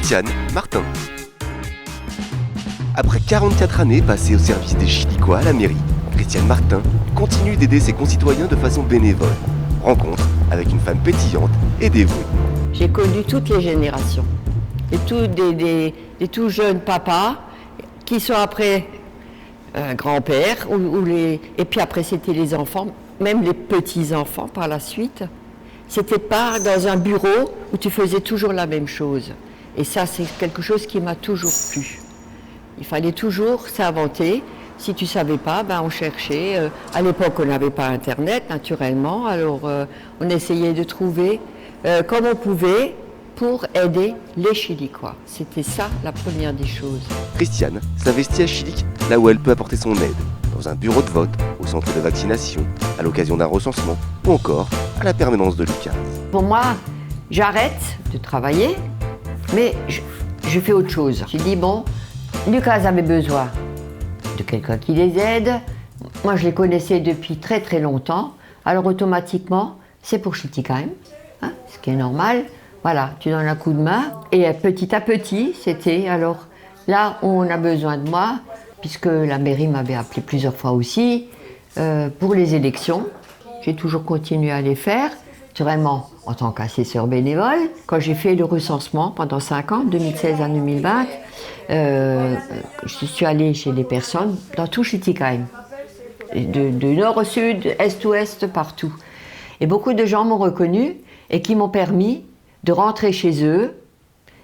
Christiane Martin. Après 44 années passées au service des Chilicois à la mairie, Christiane Martin continue d'aider ses concitoyens de façon bénévole. Rencontre avec une femme pétillante et dévouée. J'ai connu toutes les générations. Des tout jeunes papas qui sont après grands-pères, et puis après c'était les enfants, même les petits-enfants par la suite. C'était pas dans un bureau où tu faisais toujours la même chose. Et ça, c'est quelque chose qui m'a toujours plu. Il fallait toujours s'inventer. Si tu ne savais pas, on cherchait. À l'époque, on n'avait pas Internet, naturellement. Alors, on essayait de trouver comme on pouvait pour aider les Chilicois. C'était ça, la première des choses. Christiane s'investit à Chilic, là où elle peut apporter son aide. Dans un bureau de vote, au centre de vaccination, à l'occasion d'un recensement, ou encore à la permanence de Lucas. Pour moi, j'arrête de travailler, mais je fais autre chose. J'ai dit, bon, Lucas avait besoin de quelqu'un qui les aide. Moi, je les connaissais depuis très très longtemps. Alors automatiquement, c'est pour Schiltigheim, ce qui est normal. Voilà, tu donnes un coup de main. Et petit à petit, c'était alors là où on a besoin de moi, puisque la mairie m'avait appelé plusieurs fois aussi, pour les élections. J'ai toujours continué à les faire, naturellement en tant qu'assesseur bénévole. Quand j'ai fait le recensement pendant 5 ans, 2016 à 2020, je suis allée chez les personnes dans tout Schiltigheim, de nord au sud, est-ouest, partout. Et beaucoup de gens m'ont reconnu et qui m'ont permis de rentrer chez eux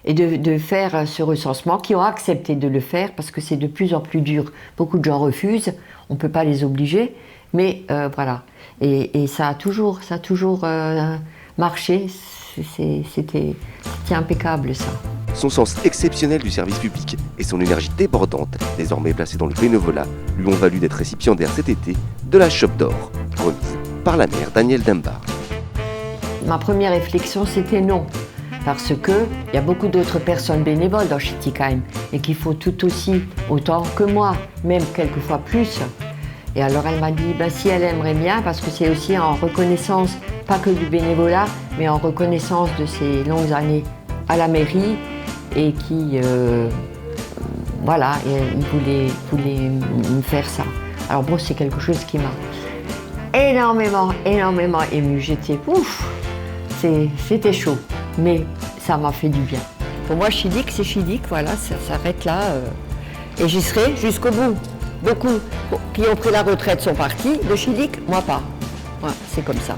et de faire ce recensement, qui ont accepté de le faire parce que c'est de plus en plus dur. Beaucoup de gens refusent, on ne peut pas les obliger, mais voilà. Et ça a toujours marché, c'était impeccable ça. Son sens exceptionnel du service public et son énergie débordante, désormais placée dans le bénévolat, lui ont valu d'être récipiendaire cet été de la Chope d'Or, remise par la maire Danielle Dembar. Ma première réflexion, c'était non. Parce qu'il y a beaucoup d'autres personnes bénévoles dans Schiltigheim et qui font tout aussi autant que moi, même quelquefois plus. Et alors elle m'a dit, si elle aimerait bien, parce que c'est aussi en reconnaissance, pas que du bénévolat, mais en reconnaissance de ses longues années à la mairie et qui, voilà, il voulait me faire ça. Alors bon, c'est quelque chose qui m'a énormément émue. J'étais, c'était chaud, mais ça m'a fait du bien. Pour moi, Chilic, c'est Chilic, voilà, ça s'arrête là. Et j'y serai jusqu'au bout. Beaucoup qui ont pris la retraite sont partis de Chilic, moi pas. Voilà, c'est comme ça.